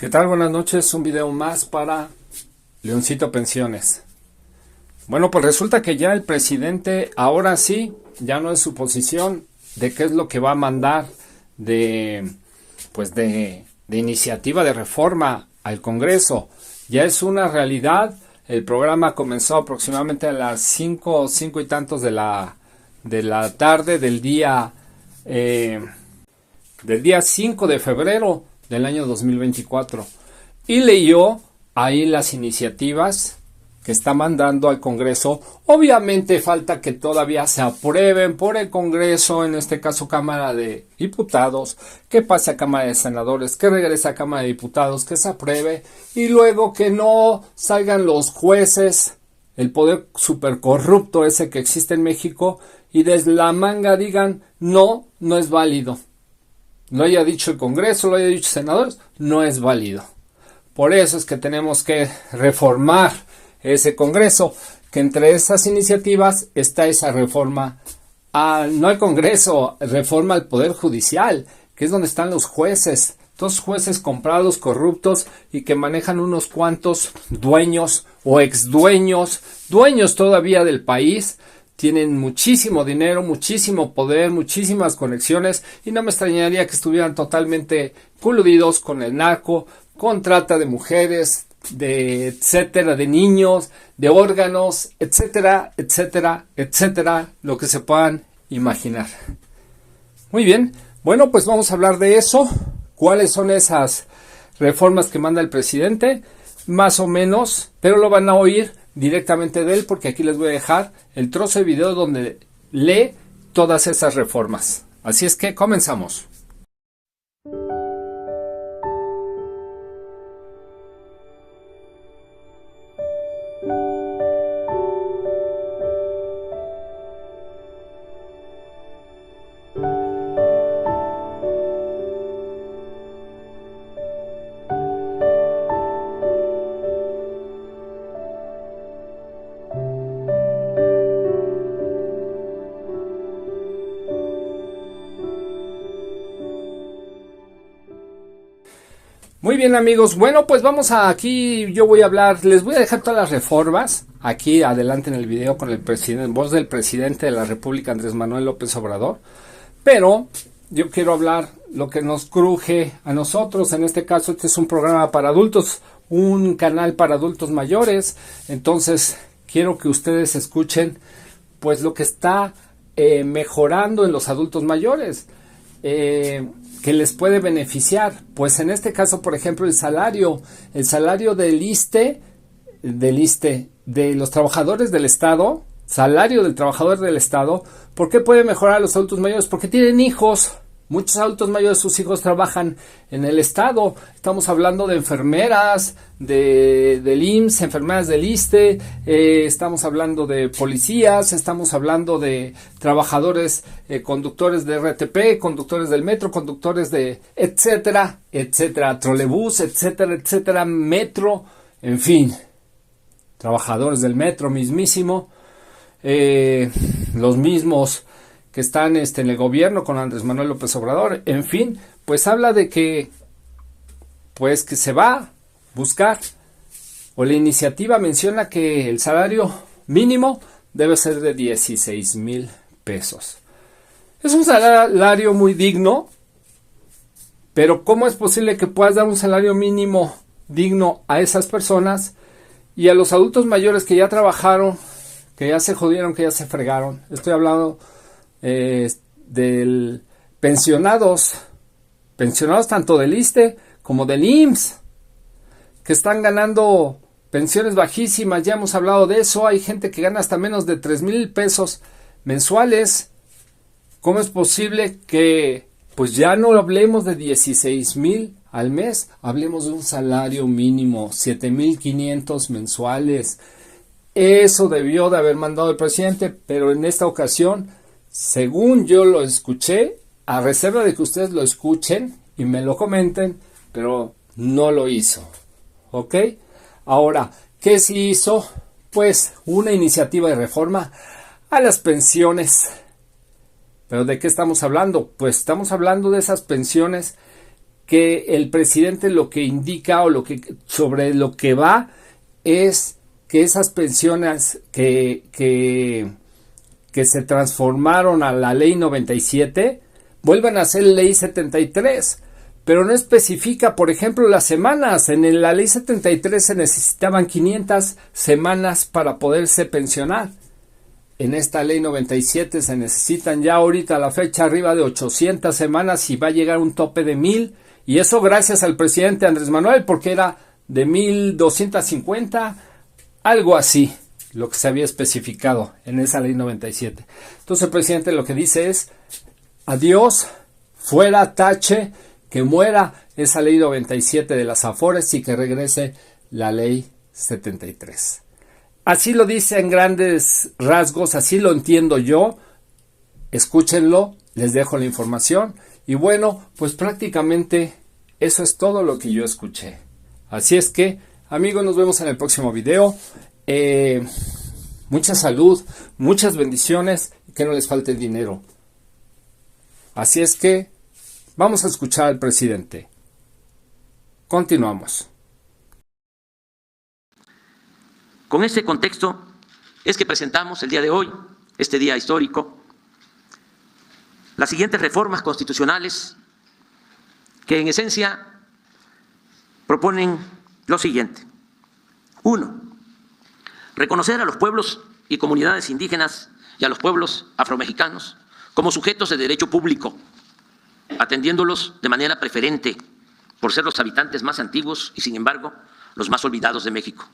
¿Qué tal? Buenas noches, un video más para Leoncito Pensiones. Bueno, pues resulta que ya el presidente, ahora sí, ya no es su posición de qué es lo que va a mandar de iniciativa de reforma al Congreso. Ya es una realidad. El programa comenzó aproximadamente a las 5 y tantos de la tarde del día 5 de febrero del año 2024 y leyó ahí las iniciativas que está mandando al Congreso. Obviamente falta que todavía se aprueben por el Congreso, en este caso Cámara de Diputados, que pase a Cámara de Senadores, que regrese a Cámara de Diputados, que se apruebe y luego que no salgan los jueces, el poder super corrupto ese que existe en México, y desde la manga digan no es válido. Lo haya dicho el Congreso, lo haya dicho senadores, no es válido. Por eso es que tenemos que reformar ese Congreso, que entre esas iniciativas está esa reforma, no al Congreso, reforma al Poder Judicial, que es donde están los jueces, todos jueces comprados, corruptos y que manejan unos cuantos dueños o exdueños, dueños todavía del país. Tienen muchísimo dinero, muchísimo poder, muchísimas conexiones y no me extrañaría que estuvieran totalmente coludidos con el narco, con trata de mujeres, de etcétera, de niños, de órganos, etcétera, etcétera, etcétera, lo que se puedan imaginar. Muy bien, bueno, pues vamos a hablar de eso. ¿Cuáles son esas reformas que manda el presidente? Más o menos, pero lo van a oír directamente de él, porque aquí les voy a dejar el trozo de video donde lee todas esas reformas. Así es que comenzamos. Muy bien, amigos, bueno, pues vamos aquí, yo voy a hablar, les voy a dejar todas las reformas aquí adelante en el video con el presidente, voz del presidente de la República, Andrés Manuel López Obrador, pero yo quiero hablar lo que nos cruje a nosotros. En este caso, este es un programa para adultos, un canal para adultos mayores, entonces quiero que ustedes escuchen pues lo que está mejorando en los adultos mayores, que les puede beneficiar. Pues en este caso, por ejemplo, el salario del ISSSTE, de los trabajadores del Estado, salario del trabajador del Estado. ¿Por qué puede mejorar a los adultos mayores? Porque tienen hijos. Muchos adultos mayores, sus hijos trabajan en el Estado. Estamos hablando de enfermeras del IMSS, enfermeras del ISSSTE, estamos hablando de policías, estamos hablando de trabajadores, conductores de RTP, conductores del metro, conductores de etcétera, etcétera, trolebús, etcétera, etcétera, metro, en fin, trabajadores del metro mismísimo, los mismos que están en el gobierno con Andrés Manuel López Obrador, en fin, pues habla de que se va a buscar, o la iniciativa menciona que el salario mínimo debe ser de 16,000 pesos. Es un salario muy digno, pero ¿cómo es posible que puedas dar un salario mínimo digno a esas personas y a los adultos mayores que ya trabajaron, que ya se jodieron, que ya se fregaron? Estoy hablando del pensionados tanto del ISSSTE como del IMSS, que están ganando pensiones bajísimas. Ya hemos hablado de eso. Hay gente que gana hasta menos de 3,000 pesos mensuales. ¿Cómo es posible que pues ya no hablemos de 16,000 al mes? Hablemos de un salario mínimo, 7,500 mensuales. Eso debió de haber mandado el presidente, pero en esta ocasión, según yo lo escuché, a reserva de que ustedes lo escuchen y me lo comenten, pero no lo hizo. ¿Ok? Ahora, ¿qué sí hizo? Pues una iniciativa de reforma a las pensiones. ¿Pero de qué estamos hablando? Pues estamos hablando de esas pensiones que el presidente lo que indica o sobre lo que va es que esas pensiones que se transformaron a la ley 97 vuelvan a ser ley 73, pero no especifica, por ejemplo, las semanas. En la ley 73 se necesitaban 500 semanas para poderse pensionar. En esta ley 97 se necesitan ya ahorita a la fecha arriba de 800 semanas y va a llegar un tope de 1000, y eso gracias al presidente Andrés Manuel, porque era de 1250, algo así, lo que se había especificado en esa ley 97. Entonces el presidente lo que dice es: adiós, fuera, tache, que muera esa ley 97 de las Afores y que regrese la ley 73. Así lo dice en grandes rasgos, así lo entiendo yo. Escúchenlo, les dejo la información. Y bueno, pues prácticamente eso es todo lo que yo escuché. Así es que, amigos, nos vemos en el próximo video. Mucha salud, muchas bendiciones y que no les falte el dinero. Así es que vamos a escuchar al presidente. Continuamos. Con este contexto es que presentamos el día de hoy, este día histórico, las siguientes reformas constitucionales que en esencia proponen lo siguiente. 1. Reconocer a los pueblos y comunidades indígenas y a los pueblos afromexicanos como sujetos de derecho público, atendiéndolos de manera preferente por ser los habitantes más antiguos y, sin embargo, los más olvidados de México.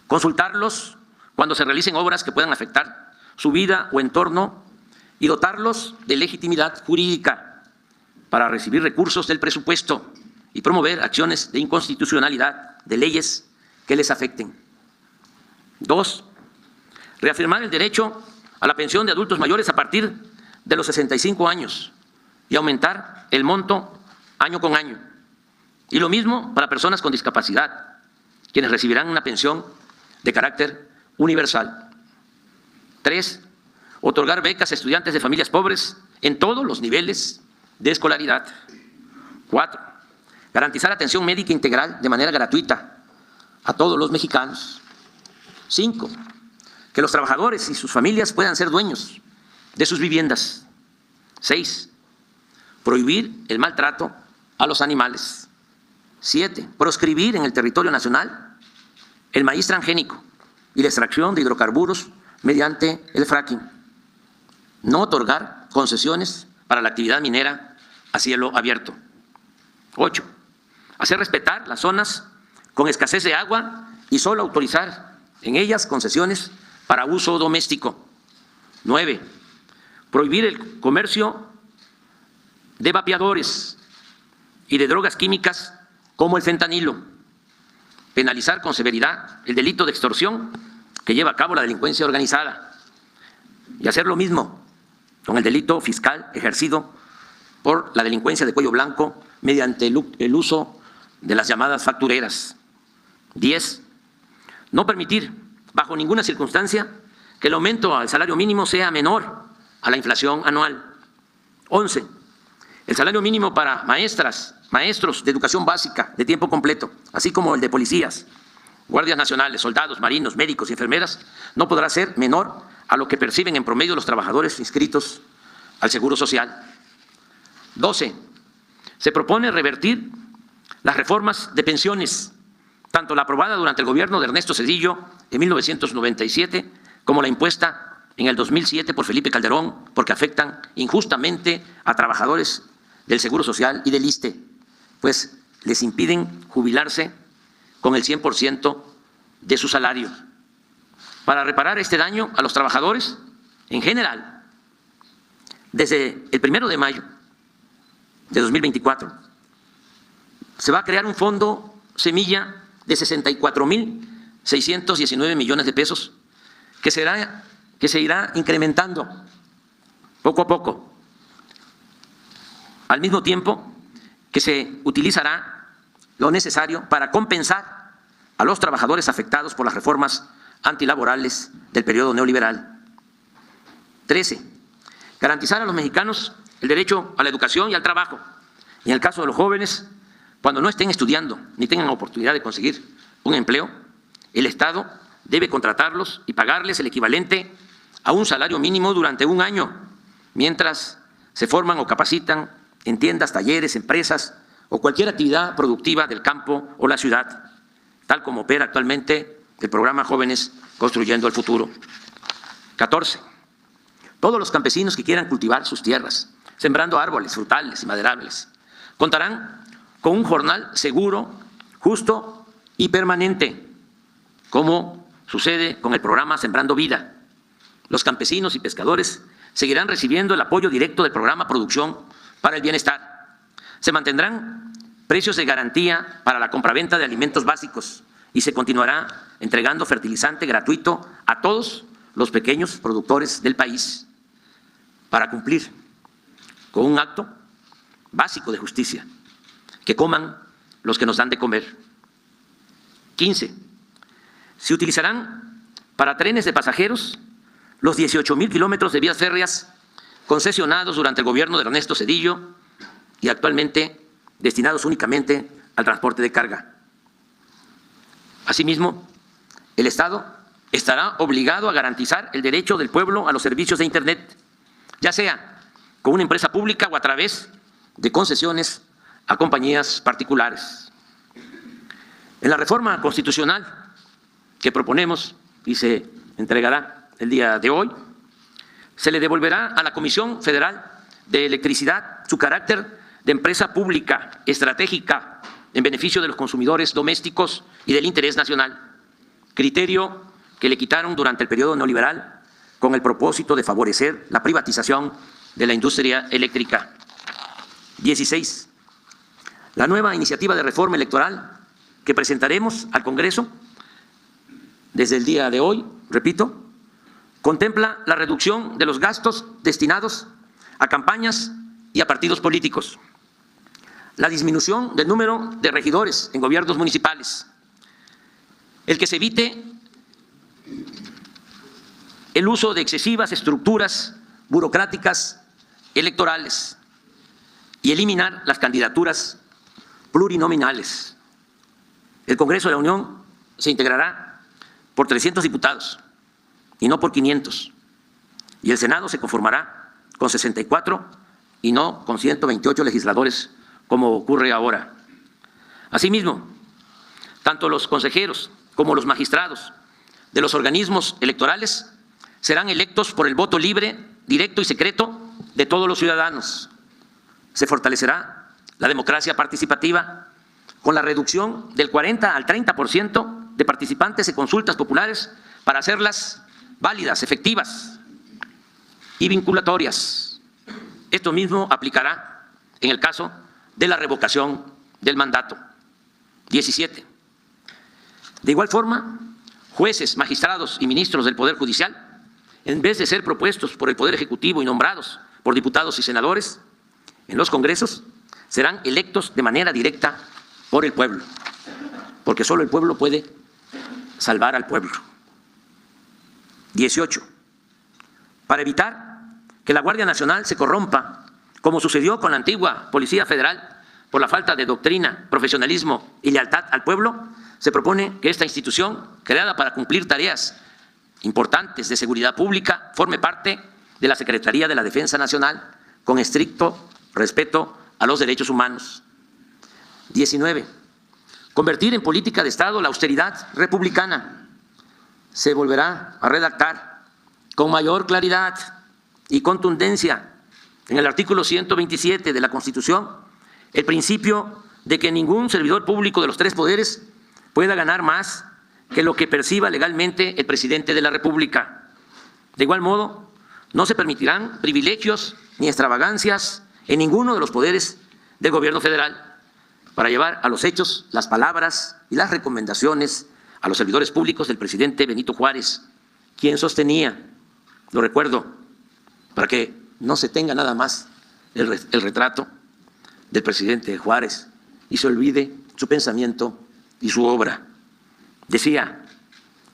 Consultarlos cuando se realicen obras que puedan afectar su vida o entorno y dotarlos de legitimidad jurídica para recibir recursos del presupuesto y promover acciones de inconstitucionalidad de leyes que les afecten. 2. Reafirmar el derecho a la pensión de adultos mayores a partir de los 65 años y aumentar el monto año con año. Y lo mismo para personas con discapacidad, quienes recibirán una pensión de carácter universal. 3. Otorgar becas a estudiantes de familias pobres en todos los niveles de escolaridad. 4. Garantizar atención médica integral de manera gratuita a todos los mexicanos. 5. Que los trabajadores y sus familias puedan ser dueños de sus viviendas. 6. Prohibir el maltrato a los animales. 7. Proscribir en el territorio nacional el maíz transgénico y la extracción de hidrocarburos mediante el fracking. No otorgar concesiones para la actividad minera a cielo abierto. 8. Hacer respetar las zonas con escasez de agua y solo autorizar en ellas concesiones para uso doméstico. 9. Prohibir el comercio de vapeadores y de drogas químicas como el fentanilo. Penalizar con severidad el delito de extorsión que lleva a cabo la delincuencia organizada y hacer lo mismo con el delito fiscal ejercido por la delincuencia de cuello blanco mediante el uso de las llamadas factureras. 10. No permitir bajo ninguna circunstancia que el aumento al salario mínimo sea menor a la inflación anual. 11. El salario mínimo para maestras, maestros de educación básica de tiempo completo, así como el de policías, guardias nacionales, soldados, marinos, médicos y enfermeras, no podrá ser menor a lo que perciben en promedio los trabajadores inscritos al Seguro Social. 12. Se propone revertir las reformas de pensiones, tanto la aprobada durante el gobierno de Ernesto Zedillo en 1997 como la impuesta en el 2007 por Felipe Calderón, porque afectan injustamente a trabajadores del Seguro Social y del ISSSTE, pues les impiden jubilarse con el 100% de su salario. Para reparar este daño a los trabajadores en general, desde el 1 de mayo de 2024, se va a crear un fondo semilla de 64.619 millones de pesos que se irá incrementando poco a poco, al mismo tiempo que se utilizará lo necesario para compensar a los trabajadores afectados por las reformas antilaborales del periodo neoliberal. 13. Garantizar a los mexicanos el derecho a la educación y al trabajo, Y en el caso de los jóvenes, cuando no estén estudiando ni tengan oportunidad de conseguir un empleo, el Estado debe contratarlos y pagarles el equivalente a un salario mínimo durante un año, mientras se forman o capacitan en tiendas, talleres, empresas o cualquier actividad productiva del campo o la ciudad, tal como opera actualmente el programa Jóvenes Construyendo el Futuro. 14. Todos los campesinos que quieran cultivar sus tierras, sembrando árboles, frutales y maderables, contarán con un jornal seguro, justo y permanente, como sucede con el programa Sembrando Vida. Los campesinos y pescadores seguirán recibiendo el apoyo directo del programa Producción para el Bienestar. Se mantendrán precios de garantía para la compraventa de alimentos básicos y se continuará entregando fertilizante gratuito a todos los pequeños productores del país para cumplir con un acto básico de justicia: que coman los que nos dan de comer. 15. Se utilizarán para trenes de pasajeros los 18,000 kilómetros de vías férreas concesionados durante el gobierno de Ernesto Zedillo y actualmente destinados únicamente al transporte de carga. Asimismo, el Estado estará obligado a garantizar el derecho del pueblo a los servicios de Internet, ya sea con una empresa pública o a través de concesiones a compañías particulares. En la reforma constitucional que proponemos y se entregará el día de hoy, se le devolverá a la Comisión Federal de Electricidad su carácter de empresa pública estratégica en beneficio de los consumidores domésticos y del interés nacional, criterio que le quitaron durante el periodo neoliberal con el propósito de favorecer la privatización de la industria eléctrica. 16. La nueva iniciativa de reforma electoral que presentaremos al Congreso desde el día de hoy, repito, contempla la reducción de los gastos destinados a campañas y a partidos políticos, la disminución del número de regidores en gobiernos municipales, el que se evite el uso de excesivas estructuras burocráticas electorales y eliminar las candidaturas plurinominales. El Congreso de la Unión se integrará por 300 diputados y no por 500, y el Senado se conformará con 64 y no con 128 legisladores, como ocurre ahora. Asimismo, tanto los consejeros como los magistrados de los organismos electorales serán electos por el voto libre, directo y secreto de todos los ciudadanos. Se fortalecerá la democracia participativa con la reducción del 40 al 30% de participantes en consultas populares para hacerlas válidas, efectivas y vinculatorias. Esto mismo aplicará en el caso de la revocación del mandato. 17. De igual forma, jueces, magistrados y ministros del Poder Judicial, en vez de ser propuestos por el Poder Ejecutivo y nombrados por diputados y senadores en los congresos, serán electos de manera directa por el pueblo, porque solo el pueblo puede salvar al pueblo. 18. Para evitar que la Guardia Nacional se corrompa, como sucedió con la antigua Policía Federal, por la falta de doctrina, profesionalismo y lealtad al pueblo, se propone que esta institución, creada para cumplir tareas importantes de seguridad pública, forme parte de la Secretaría de la Defensa Nacional, con estricto respeto a los derechos humanos. 19. Convertir en política de Estado la austeridad republicana. Se volverá a redactar con mayor claridad y contundencia en el artículo 127 de la Constitución el principio de que ningún servidor público de los tres poderes pueda ganar más que lo que perciba legalmente el presidente de la República. De igual modo, no se permitirán privilegios ni extravagancias en ninguno de los poderes del gobierno federal para llevar a los hechos las palabras y las recomendaciones a los servidores públicos del presidente Benito Juárez, quien sostenía, lo recuerdo, para que no se tenga nada más el retrato del presidente Juárez y se olvide su pensamiento y su obra. Decía,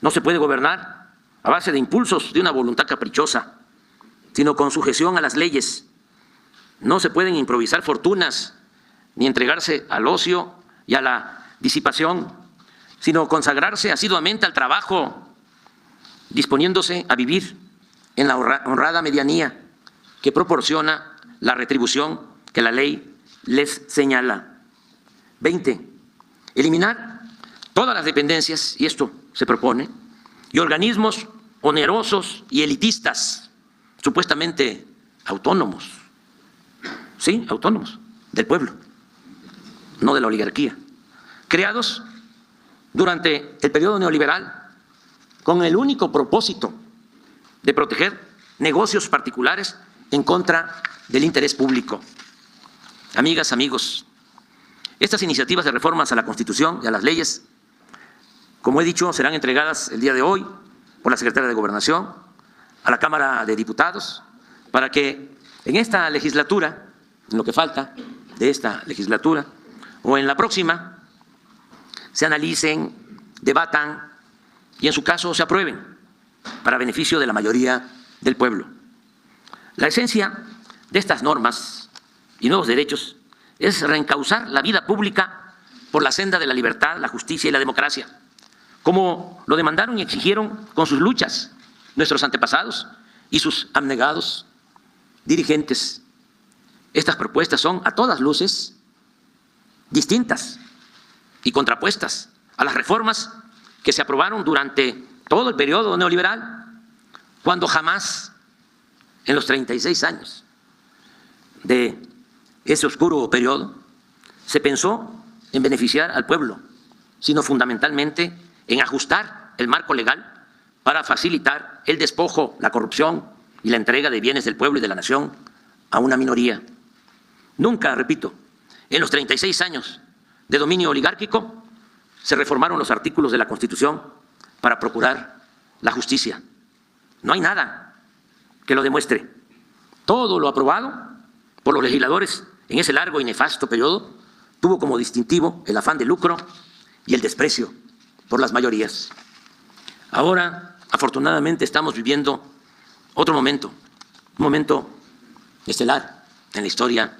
no se puede gobernar a base de impulsos de una voluntad caprichosa, sino con sujeción a las leyes. No se pueden improvisar fortunas ni entregarse al ocio y a la disipación, sino consagrarse asiduamente al trabajo, disponiéndose a vivir en la honrada medianía que proporciona la retribución que la ley les señala. 20. Eliminar todas las dependencias, y esto se propone, y organismos onerosos y elitistas, supuestamente autónomos, sí, autónomos, del pueblo, no de la oligarquía, creados durante el periodo neoliberal con el único propósito de proteger negocios particulares en contra del interés público. Amigas, amigos, estas iniciativas de reformas a la Constitución y a las leyes, como he dicho, serán entregadas el día de hoy por la Secretaría de Gobernación a la Cámara de Diputados para que en esta legislatura, en lo que falta de esta legislatura, o en la próxima, se analicen, debatan y en su caso se aprueben para beneficio de la mayoría del pueblo. La esencia de estas normas y nuevos derechos es reencauzar la vida pública por la senda de la libertad, la justicia y la democracia, como lo demandaron y exigieron con sus luchas nuestros antepasados y sus abnegados dirigentes. Estas propuestas son a todas luces distintas y contrapuestas a las reformas que se aprobaron durante todo el periodo neoliberal, cuando jamás en los 36 años de ese oscuro periodo se pensó en beneficiar al pueblo, sino fundamentalmente en ajustar el marco legal para facilitar el despojo, la corrupción y la entrega de bienes del pueblo y de la nación a una minoría. Nunca, repito, en los 36 años de dominio oligárquico se reformaron los artículos de la Constitución para procurar la justicia. No hay nada que lo demuestre. Todo lo aprobado por los legisladores en ese largo y nefasto periodo tuvo como distintivo el afán de lucro y el desprecio por las mayorías. Ahora, afortunadamente, estamos viviendo otro momento, un momento estelar en la historia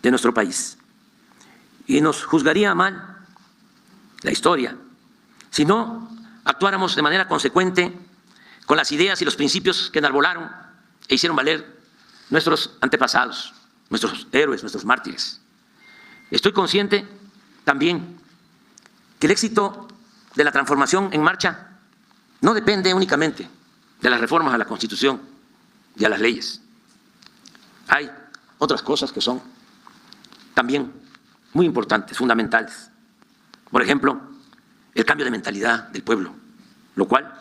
de nuestro país. Y nos juzgaría mal la historia si no actuáramos de manera consecuente con las ideas y los principios que enarbolaron e hicieron valer nuestros antepasados, nuestros héroes, nuestros mártires. Estoy consciente también que el éxito de la transformación en marcha no depende únicamente de las reformas a la Constitución y a las leyes. Hay otras cosas que son también muy importantes, fundamentales. Por ejemplo, el cambio de mentalidad del pueblo, lo cual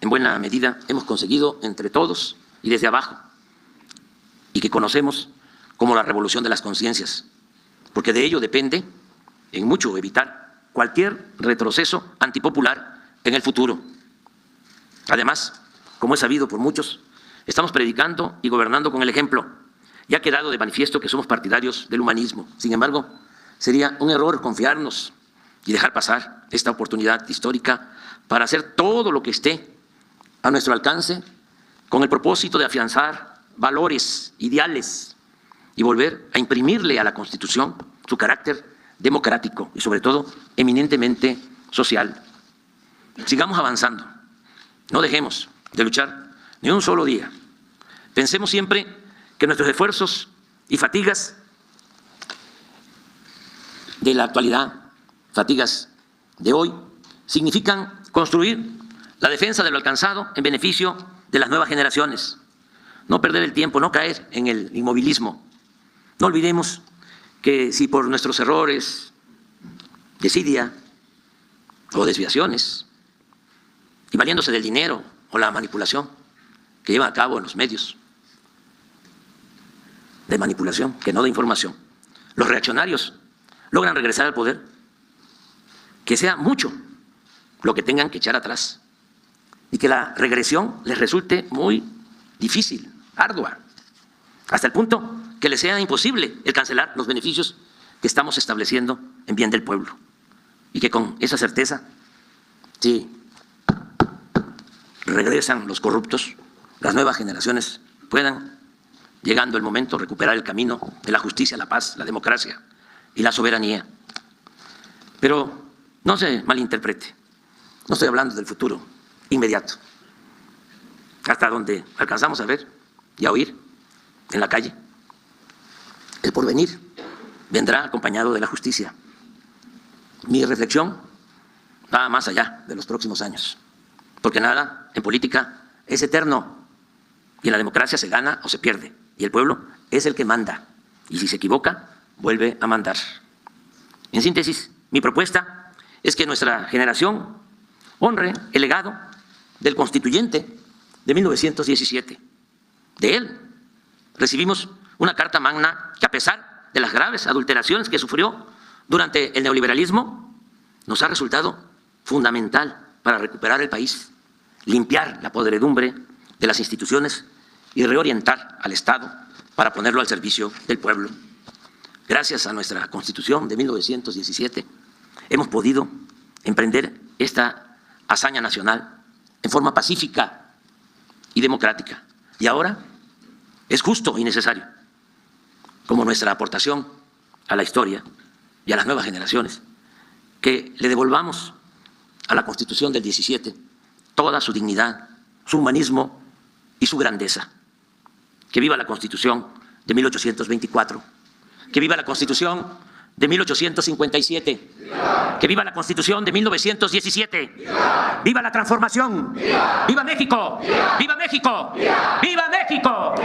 en buena medida hemos conseguido entre todos y desde abajo, y que conocemos como la revolución de las conciencias, porque de ello depende en mucho evitar cualquier retroceso antipopular en el futuro. Además, como es sabido por muchos, estamos predicando y gobernando con el ejemplo. Ya ha quedado de manifiesto que somos partidarios del humanismo. Sin embargo, sería un error confiarnos y dejar pasar esta oportunidad histórica para hacer todo lo que esté a nuestro alcance con el propósito de afianzar valores, ideales y volver a imprimirle a la Constitución su carácter democrático y, sobre todo, eminentemente social. Sigamos avanzando. No dejemos de luchar ni un solo día. Pensemos siempre que nuestros esfuerzos y fatigas de la actualidad, fatigas de hoy, significan construir la defensa de lo alcanzado en beneficio de las nuevas generaciones. No perder el tiempo, no caer en el inmovilismo. No olvidemos que si por nuestros errores, desidia o desviaciones, y valiéndose del dinero o la manipulación que llevan a cabo en los medios de manipulación, que no de información, los reaccionarios logran regresar al poder, que sea mucho lo que tengan que echar atrás y que la regresión les resulte muy difícil, ardua, hasta el punto que les sea imposible el cancelar los beneficios que estamos estableciendo en bien del pueblo, y que con esa certeza, si regresan los corruptos, las nuevas generaciones puedan, llegando el momento, recuperar el camino de la justicia, la paz, la democracia y la soberanía. Pero no se malinterprete, no estoy hablando del futuro inmediato, hasta donde alcanzamos a ver y a oír en la calle. El porvenir vendrá acompañado de la justicia. Mi reflexión va más allá de los próximos años, porque nada en política es eterno y en la democracia se gana o se pierde, y el pueblo es el que manda, y si se equivoca, vuelve a mandar. En síntesis, mi propuesta es que nuestra generación honre el legado del constituyente de 1917. De él recibimos una carta magna que, a pesar de las graves adulteraciones que sufrió durante el neoliberalismo, nos ha resultado fundamental para recuperar el país, limpiar la podredumbre de las instituciones y reorientar al Estado para ponerlo al servicio del pueblo. Gracias a nuestra Constitución de 1917 hemos podido emprender esta hazaña nacional en forma pacífica y democrática. Y ahora es justo y necesario, como nuestra aportación a la historia y a las nuevas generaciones, que le devolvamos a la Constitución del 17 toda su dignidad, su humanismo y su grandeza. Que viva la Constitución de 1824, que viva la Constitución de 1857, que viva la Constitución de 1917, viva la transformación, viva México, viva México, viva México.